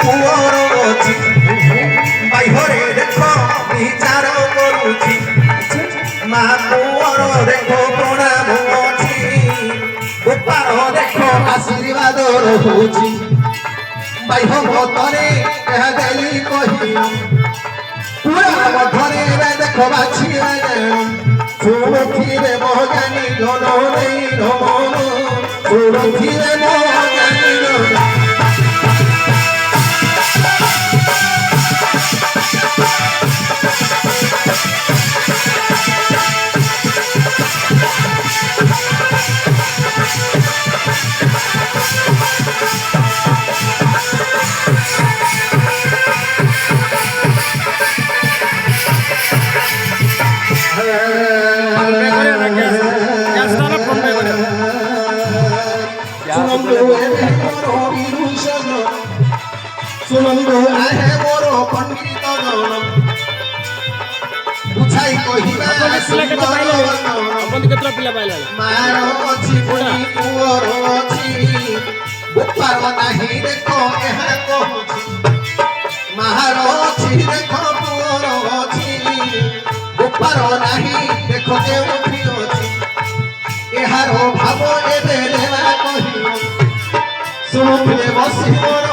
poor अछि बाह्ୟରେ देख विचार करुछि मा पुअर देख प्रणाम अछि गोपाल देख आशीर्वाद रहुछि बाह्य मतरे ଏହା ଦେଇ କହି पूरा मधरे देख बाछि सुरथिरे मोहगानी गनो नहीं रमन सुरथिरे मोहगानी गनो सुनंदो आहे मोर पंडित गण बुझाई कहिबा अपन केतरा पिला पाइला मार अछि पुनी पुअर अछि गोपाल नाही देखो एहा कहूछि मार अछि देखो पुअर अछि गोपाल नाही देखो केउठी अछि एहारो भाव एबे लेवा कहियो सुनुले बसी मोर